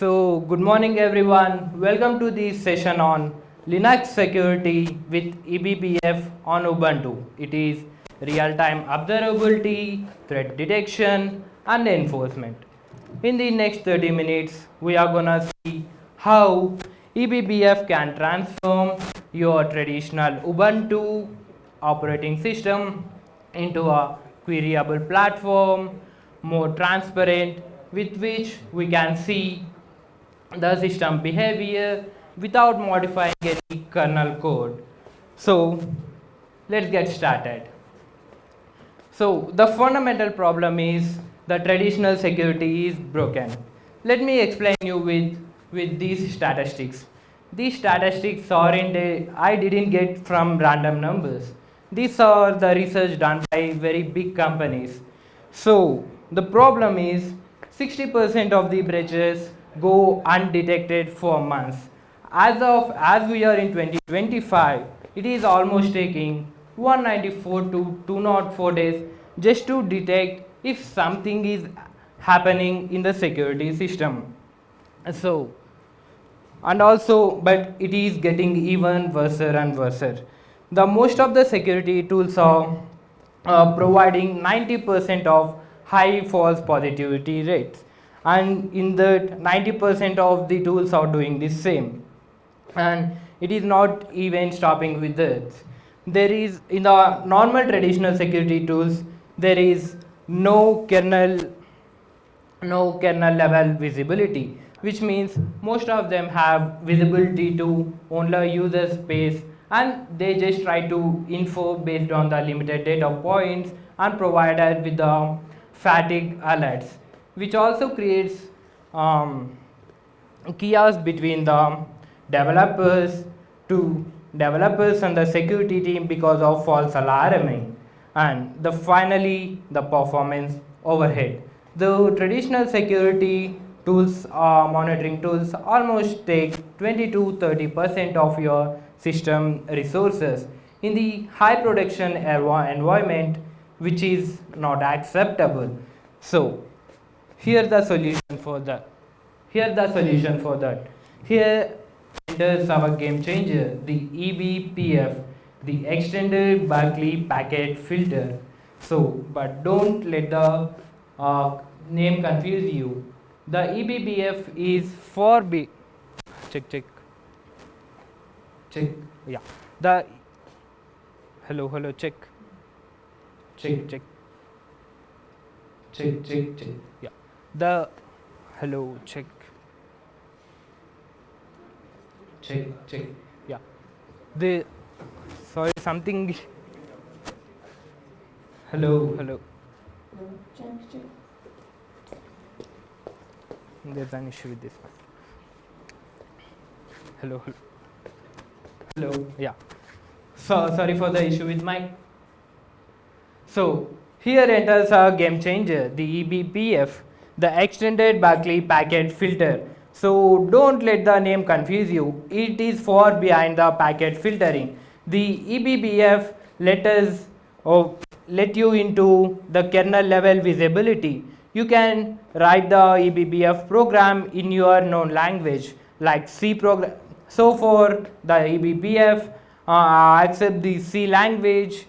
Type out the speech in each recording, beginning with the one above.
Good morning everyone. Welcome to this session on Linux security with eBPF on Ubuntu. It is real-time observability, threat detection, and enforcement. In the next 30 minutes, we are gonna see how eBPF can transform your traditional Ubuntu operating system into a queryable platform, more transparent, with which we can see the system behavior without modifying any kernel code. So let's get started. So the fundamental problem is the traditional security is broken. Let me explain you with these statistics. These statistics I didn't get from random numbers. These are the research done by very big companies. So the problem is 60% of the breaches go undetected for months. As we are in 2025, it is almost taking 194 to 204 days just to detect if something is happening in the security system. So, and also, but it is getting even worse and worse. The most of the security tools are providing 90% of high false positivity rates, and in that 90% of the tools are doing the same, and it is not even stopping with that. There is, in the normal traditional security tools, there is no kernel level visibility, which means most of them have visibility to only user space, and they just try to info based on the limited data points and provide us with the fatigue alerts, which also creates chaos between the developers to developers and the security team because of false alarming, and finally the performance overhead. The traditional security tools, monitoring tools, almost take 20 to 30% of your system resources in the high production environment, which is not acceptable. So here the solution for that. Here enters our game changer, the eBPF, the extended Berkeley Packet Filter. So, but don't let the name confuse you. The eBPF is for check. Yeah. The hello check. Yeah. The hello check. Yeah. The sorry something. Hello. Check. There's an issue with this one. Hello. Yeah. So sorry for the issue with mic. So here enters a game changer, the eBPF, the extended Berkeley Packet Filter. So don't let the name confuse you. It is for behind the packet filtering. The eBPF let you into the kernel level visibility. You can write the eBPF program in your known language like C program. So for the eBPF, accept the C language,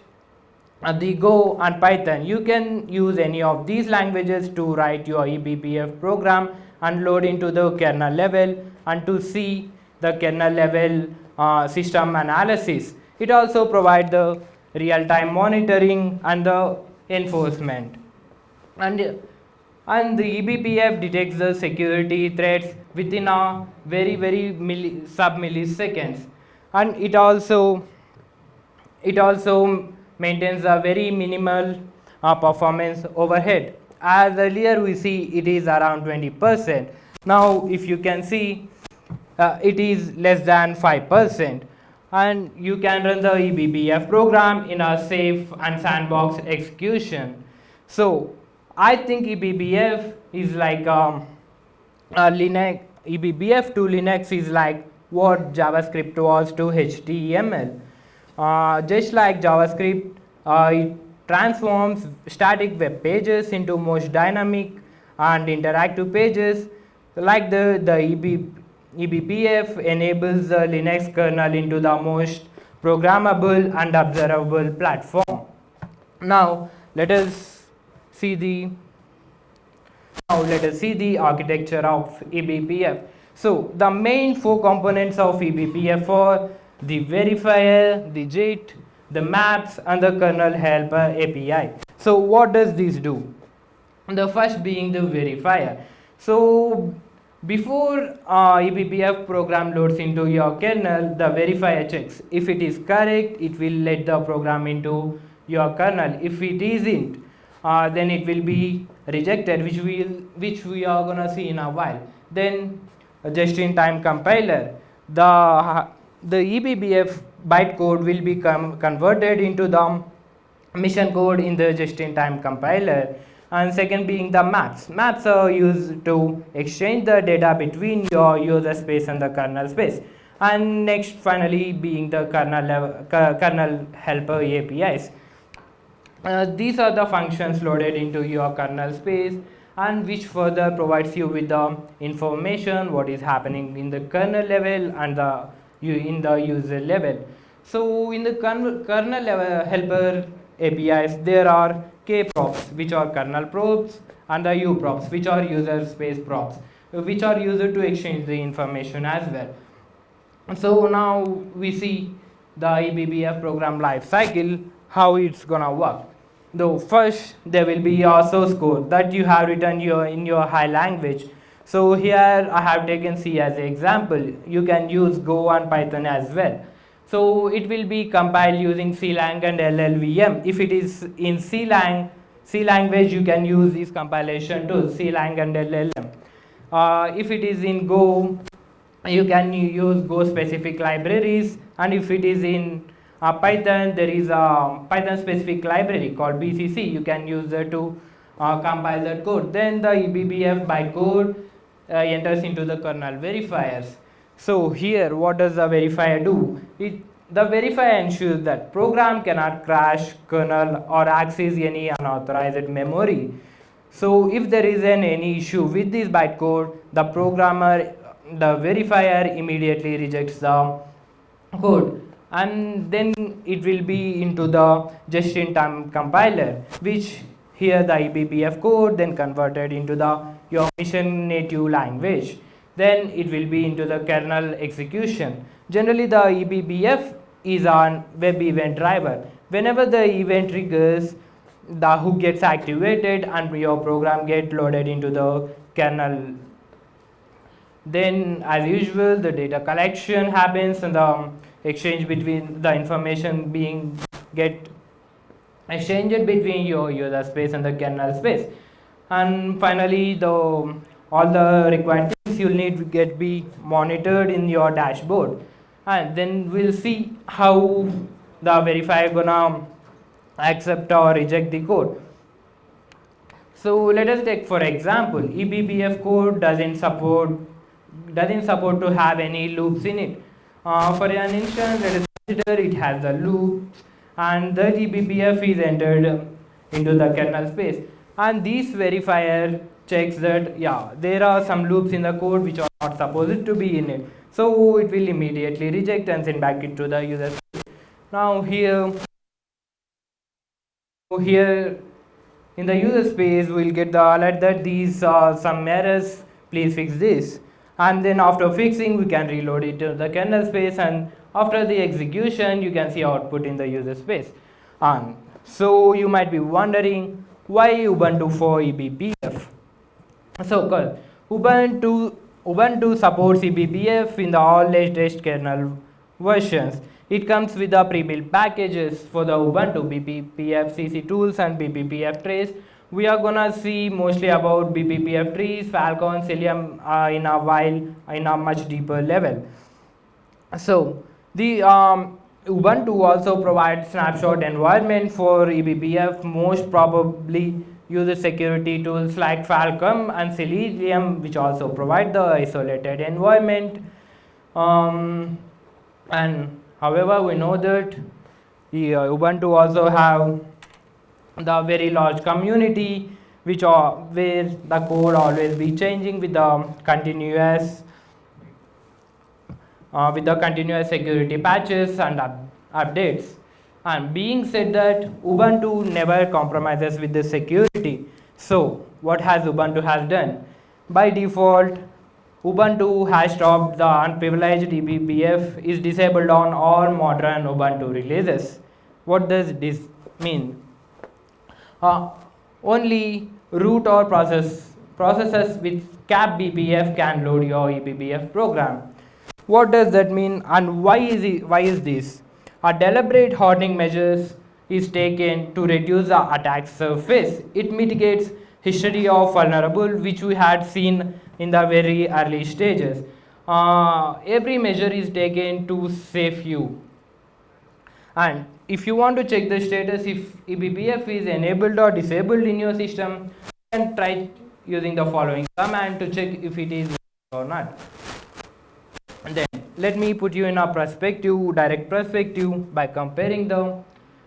the Go and Python. You can use any of these languages to write your eBPF program and load into the kernel level and to see the kernel level system analysis. It also provides the real-time monitoring and the enforcement. And the eBPF detects the security threats within a very sub milliseconds, and it also maintains a very minimal performance overhead. As earlier we see, it is around 20%. Now if you can see, it is less than 5%, and you can run the eBPF program in a safe and sandboxed execution. So I think eBPF is like Linux. eBPF to Linux is like what JavaScript was to HTML. Just like JavaScript, it transforms static web pages into most dynamic and interactive pages Like eBPF enables the Linux kernel into the most programmable and observable platform. Now let us see the architecture of eBPF. So the main four components of eBPF are the verifier, the JIT, the maps, and the kernel helper API. So what does this do? The first being the verifier. So before eBPF program loads into your kernel, the verifier checks. If it is correct, it will let the program into your kernel. If it isn't, then it will be rejected, which we are gonna see in a while. Then just-in-time compiler. The eBPF bytecode will be converted into the mission code in the just-in-time compiler. And second being the maps are used to exchange the data between your user space and the kernel space. And next finally being the kernel helper APIs. These are the functions loaded into your kernel space, and which further provides you with the information what is happening in the kernel level and in the user level. So in the kernel level helper APIs, there are K props, which are kernel props, and the U props, which are user space props, which are used to exchange the information as well. So now we see the eBPF program life cycle, how it's gonna work. Though first there will be a source code that you have written in your high language. So here I have taken C as an example. You can use Go and Python as well. So it will be compiled using CLang and LLVM. If it is in C language, you can use these compilation tools, CLang and LLM. If it is in Go, you can use Go specific libraries, and if it is in Python, there is a Python specific library called BCC. You can use that to compile that code. Then the eBPF bytecode enters into the kernel verifiers. So here what does the verifier do? The verifier ensures that program cannot crash kernel or access any unauthorized memory. So if there is any issue with this bytecode, the verifier immediately rejects the code, and then it will be into the just-in-time compiler, which here the eBPF code then converted into your mission native language. Then it will be into the kernel execution. Generally the eBPF is on web event driver. Whenever the event triggers, the hook gets activated and your program get loaded into the kernel. Then as usual the data collection happens and the exchange between the information being get exchanged between your user space and the kernel space. And finally all the required things you'll need to be monitored in your dashboard. And then we'll see how the verifier gonna accept or reject the code. So let us take for example, eBPF code doesn't support to have any loops in it. For an instance, let us consider it has a loop, and the eBPF is entered into the kernel space, and this verifier checks that there are some loops in the code which are not supposed to be in it, so it will immediately reject and send back it to the user space. Now here in the user space we'll get the alert that these are some errors, please fix this. And then after fixing we can reload it to the kernel space, and after the execution you can see output in the user space. And so you might be wondering why Ubuntu for eBPF. So Ubuntu supports eBPF in the all latest kernel versions. It comes with the pre-built packages for the Ubuntu BPPF CC tools and BPPF trace. We are gonna see mostly about BPPF trees, Falcon, Cilium in a while in a much deeper level. So the Ubuntu also provides snapshot environment for eBPF, most probably uses security tools like Falcon and Cilium, which also provide the isolated environment. And however, we know that the Ubuntu also have the very large community which are where the code always be changing with the continuous security patches and updates. And being said that, Ubuntu never compromises with the security. So what has Ubuntu has done? By default, Ubuntu has stopped the unprivileged eBPF is disabled on all modern Ubuntu releases. What does this mean? Only root or processes with cap BPF can load your eBPF program. What does that mean, and why is this? A deliberate hardening measures is taken to reduce the attack surface. It mitigates history of vulnerable, which we had seen in the very early stages. Every measure is taken to save you. And if you want to check the status if eBPF is enabled or disabled in your system, you can try using the following command to check if it is or not. And then let me put you in a direct perspective by comparing the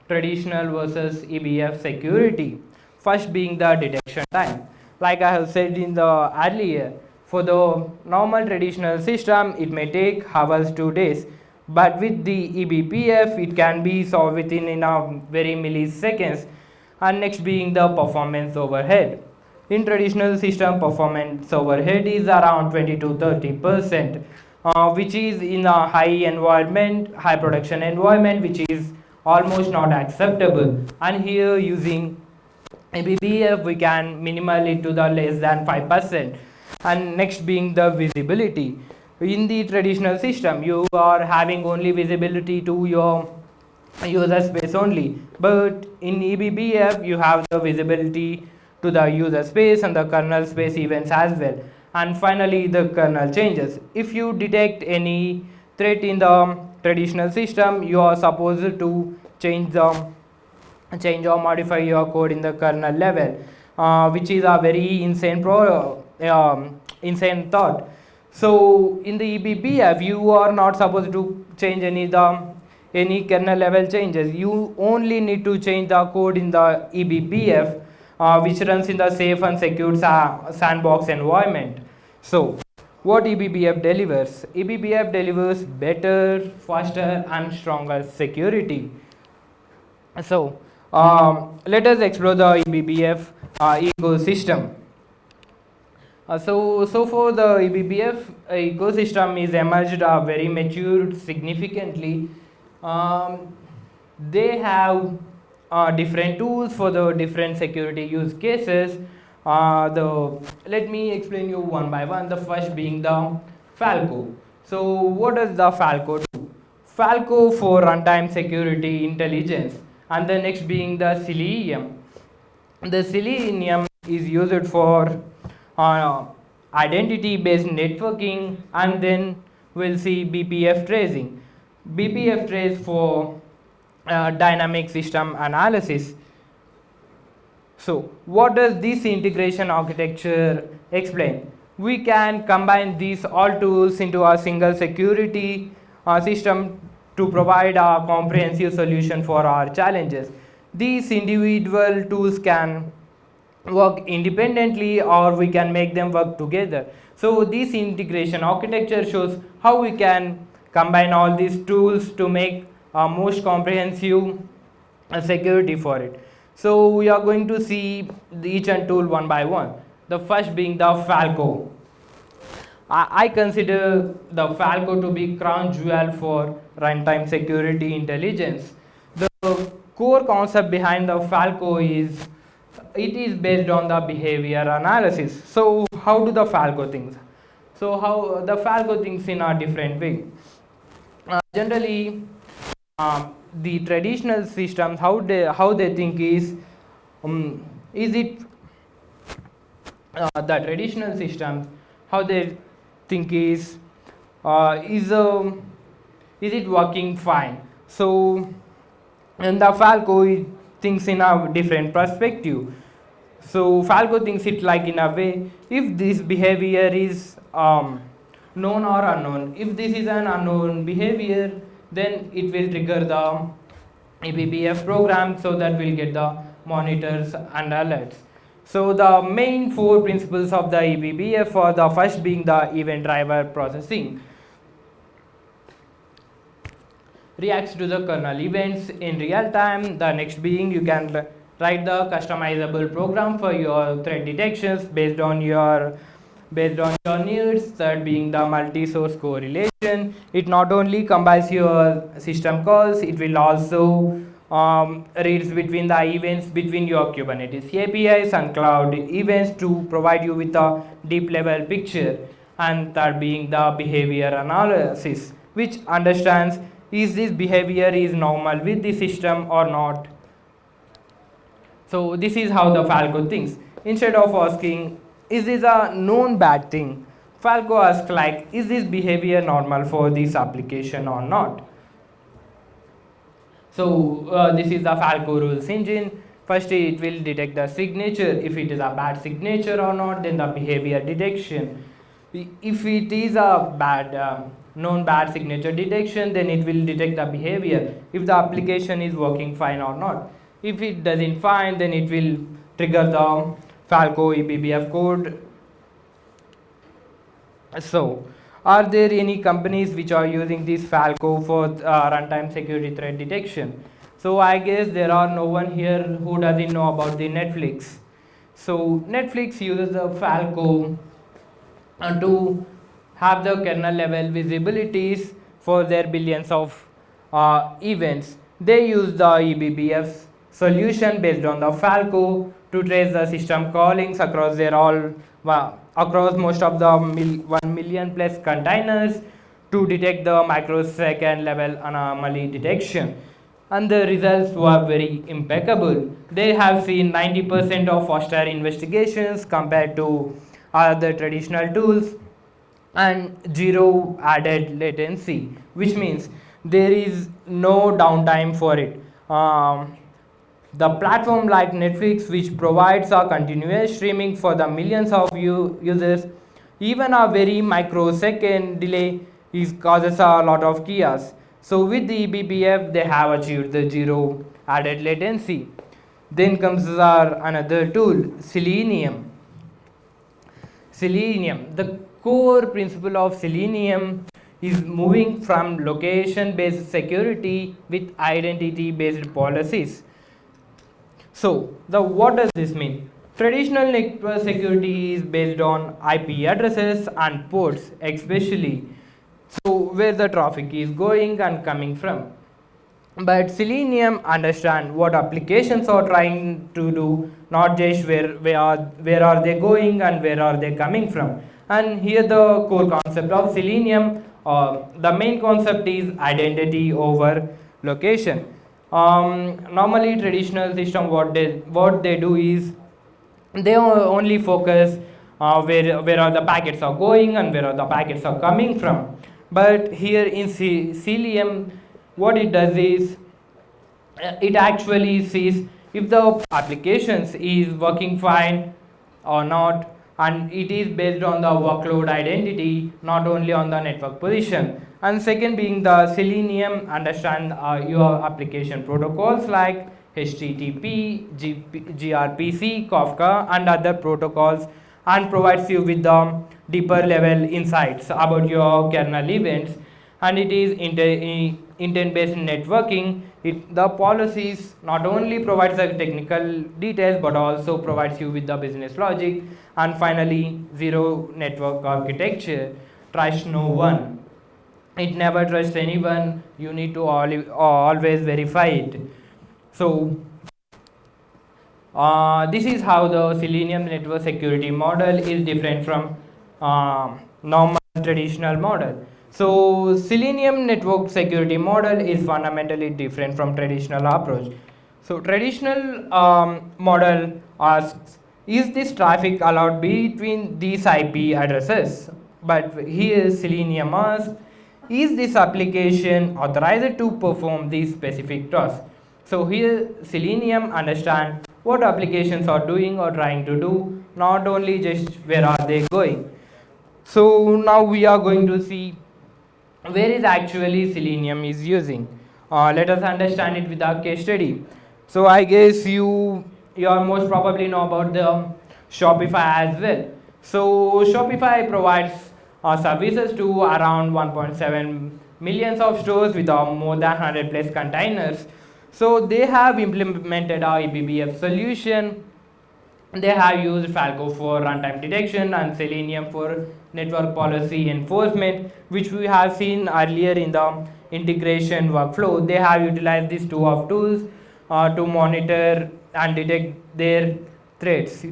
traditional versus eBPF security. First being the detection time. Like I have said in the earlier, for the normal traditional system, it may take hours to days. But with the eBPF, it can be solved within in a very milliseconds. And next being the performance overhead. In traditional system, performance overhead is around 20 to 30%, which is in a high production environment, which is almost not acceptable. And here using eBPF, we can minimal it to the less than 5%. And next being the visibility. In the traditional system, you are having only visibility to your user space only, but in eBPF you have the visibility to the user space and the kernel space events as well. And finally the kernel changes. If you detect any threat in the traditional system, you are supposed to change or modify your code in the kernel level, which is a very insane thought. So in the eBPF, you are not supposed to change any kernel level changes. You only need to change the code in the eBPF, which runs in the safe and secure sandbox environment. So what eBPF delivers? eBPF delivers better, faster and stronger security. So let us explore the eBPF ecosystem. So for the eBPF ecosystem is emerged very matured significantly. They have different tools for the different security use cases. Let me explain you one by one. The first being the Falco. So what does the Falco do? Falco for runtime security intelligence, and the next being the Selenium. The Selenium is used for identity based networking, and then we'll see BPF tracing. BPF trace for dynamic system analysis. So what does this integration architecture explain? We can combine these all tools into a single security system to provide a comprehensive solution for our challenges. These individual tools can work independently or we can make them work together. So this integration architecture shows how we can combine all these tools to make a most comprehensive security for it. So we are going to see each and tool one by one. The first being the Falco. I consider the Falco to be crown jewel for runtime security intelligence. The core concept behind the Falco is it is based on the behavior analysis. So how do the Falco things? So how the Falco thinks in a different way. Generally, the traditional systems how they think is it the traditional systems how they think is it working fine? So and the Falco it thinks in a different perspective. So Falco thinks it like in a way, if this behavior is known or unknown. If this is an unknown behavior, then it will trigger the eBPF program, so that we'll get the monitors and alerts. So the main four principles of the eBPF are the first being the event driver processing. Reacts to the kernel events in real time. The next being you can write the customizable program for your threat detections based on your needs. Third being the multi-source correlation. It not only combines your system calls, it will also reads between the events between your Kubernetes APIs and cloud events to provide you with a deep level picture. And third being the behavior analysis, which understands is this behavior is normal with the system or not. So this is how the Falco thinks. Instead of asking, is this a known bad thing? Falco asks like, is this behavior normal for this application or not? So this is the Falco rules engine. First it will detect the signature. If it is a bad signature or not, then the behavior detection. If it is a bad known bad signature detection, then it will detect the behavior if the application is working fine or not. If it doesn't fine, then it will trigger the Falco eBPF code. So are there any companies which are using this Falco for runtime security threat detection? So I guess there are no one here who doesn't know about the Netflix. So Netflix uses the Falco to have the kernel level visibilities for their billions of events. They use the eBPF solution based on the Falco to trace the system callings across their across most of the 1 million plus containers to detect the microsecond level anomaly detection. And the results were very impeccable. They have seen 90% of faster investigations compared to other traditional tools and zero added latency, which means there is no downtime for it. The platform like Netflix, which provides a continuous streaming for the millions of users, even a very microsecond delay causes a lot of chaos. So with the eBPF, they have achieved the zero added latency. Then comes our another tool, Selenium. Selenium, the core principle of Selenium is moving from location based security with identity based policies. So what does this mean? Traditional network security is based on IP addresses and ports, especially so where the traffic is going and coming from. But Selenium understand what applications are trying to do, not just where are they going and where are they coming from. And here the core concept of Selenium, the main concept is identity over location. Normally traditional system what they do is they only focus where are the packets are going and where are the packets are coming from. But here in Selenium, what it does is it actually sees if the applications is working fine or not, and it is based on the workload identity, not only on the network position. And second being the Selenium understand your application protocols like HTTP, gRPC, Kafka and other protocols, and provides you with the deeper level insights about your kernel events. And it is intent based networking. The policies not only provides the technical details but also provides you with the business logic. And finally, zero network architecture, trust no one. It never trusts anyone. You need to always verify it. So this is how the Selenium network security model is different from normal traditional model. So Selenium network security model is fundamentally different from traditional approach. So traditional model asks, is this traffic allowed between these IP addresses? But here Selenium asks, is this application authorized to perform these specific tasks? So here Selenium understand what applications are doing or trying to do, not only just where are they going. So now we are going to see where is actually Selenium is using. Let us understand it with our case study. So I guess you are most probably know about the Shopify as well. So Shopify provides services to around 1.7 millions of stores with more than 100 plus containers. So they have implemented our eBPF solution. They have used Falco for runtime detection and Selenium for network policy enforcement, which we have seen earlier in the integration workflow. They have utilized these two of tools to monitor and detect their threats,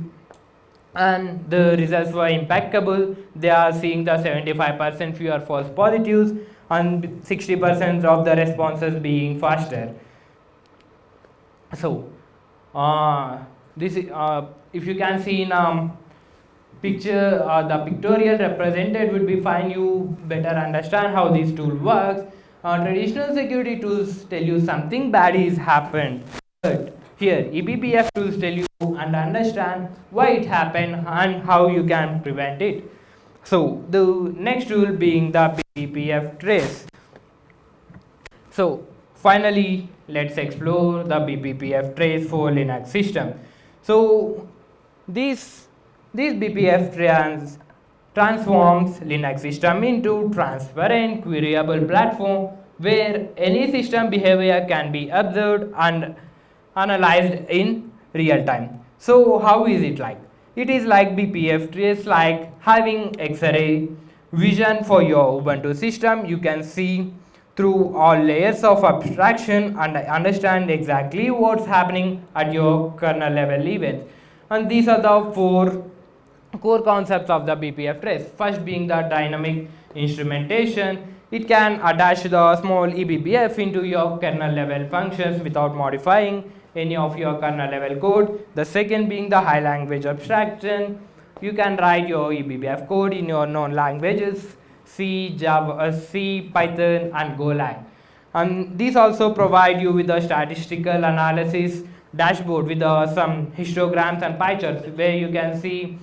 and the results were impeccable. They are seeing the 75% fewer false positives and 60% of the responses being faster. So this if you can see in picture, the pictorial represented would be fine. You better understand how this tool works. Traditional security tools tell you something bad is happened, but here eBPF tools tell you and understand why it happened and how you can prevent it. So the next tool being the BPF trace. So finally, let's explore the BPF trace for Linux system. So this BPF transforms Linux system into transparent, queryable platform where any system behavior can be observed and analyzed in real time. So how is it like? It is like BPF trace like having X-ray vision for your Ubuntu system. You can see through all layers of abstraction and understand exactly what's happening at your kernel level events. And these are the four core concepts of the BPF trace. First being the dynamic instrumentation. It can attach the small eBPF into your kernel level functions without modifying any of your kernel level code. The second being the high language abstraction. You can write your eBPF code in your known languages, C, Java, C, Python and Golang. And these also provide you with a statistical analysis dashboard with some histograms and pie charts where you can see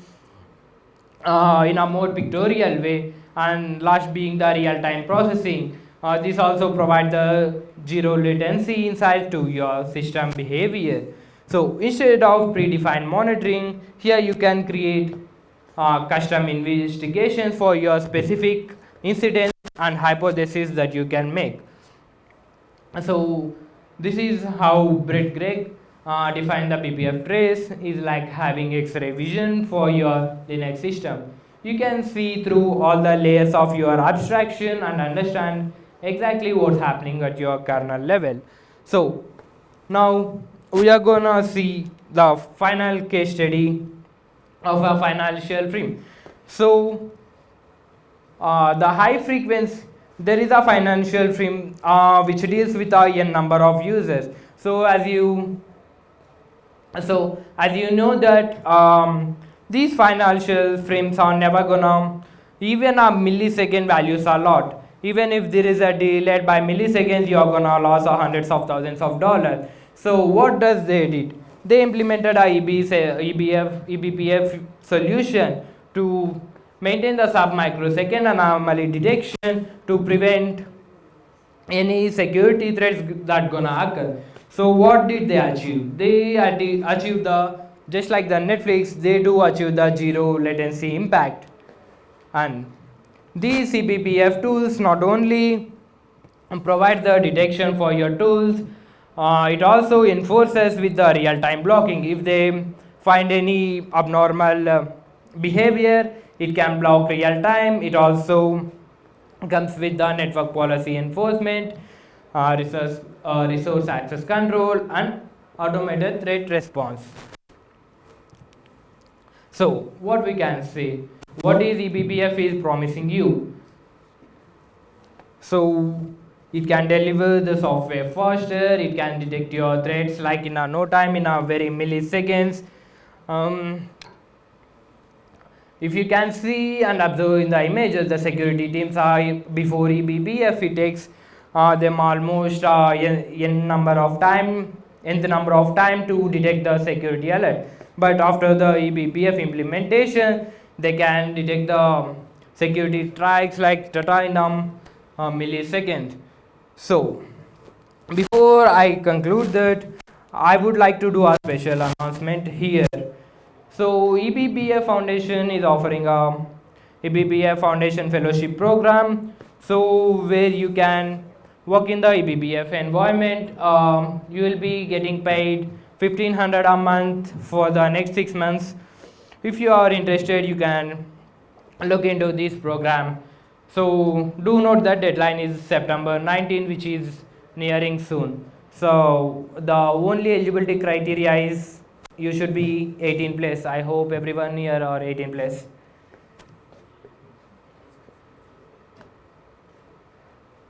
in a more pictorial way. And last being the real-time processing. This also provides the zero latency insight to your system behavior. So instead of predefined monitoring, here you can create custom investigations for your specific incidents and hypotheses that you can make. So this is how Brett Gregg defined the BPF trace is like having X-ray vision for your Linux system. You can see through all the layers of your abstraction and understand exactly what's happening at your kernel level. So now we are gonna see the final case study of a financial frame. So the high frequency, there is a financial frame which deals with a n number of users. So as you know that these financial frames are never gonna, even a millisecond values a lot. Even if there is a delay by milliseconds, you are gonna lose hundreds of thousands of dollars. So what does they did? They implemented a eBPF solution to maintain the sub-microsecond anomaly detection to prevent any security threats that gonna occur. So what did they achieve? They achieved the, just like the Netflix, they do achieve the zero latency impact. And these eBPF tools not only provide the detection for your tools, it also enforces with the real-time blocking. If they find any abnormal behavior, it can block real time. It also comes with the network policy enforcement, resource access control and automated threat response. So what we can say, what is eBPF is promising you? So it can deliver the software faster, it can detect your threats like in a no time, in a very milliseconds. If you can see and observe in the images, the security teams are before eBPF, it takes them almost nth number of time to detect the security alert. But after the eBPF implementation, they can detect the security strikes like data in milliseconds. So before I conclude that, I would like to do a special announcement here. So eBPF Foundation is offering a eBPF Foundation Fellowship Program. So where you can work in the eBPF environment, you will be getting paid 1500 a month for the next 6 months. If you are interested, you can look into this program. So do note that deadline is September 19, which is nearing soon. So the only eligibility criteria is you should be 18 plus. I hope everyone here are 18 plus.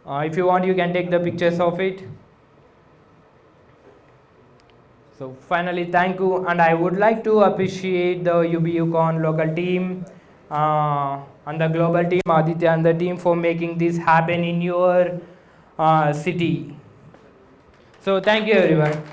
If you want, you can take the pictures of it. So finally, thank you, and I would like to appreciate the UbuCon local team and the global team, Aditya and the team, for making this happen in your city. So thank you, everyone.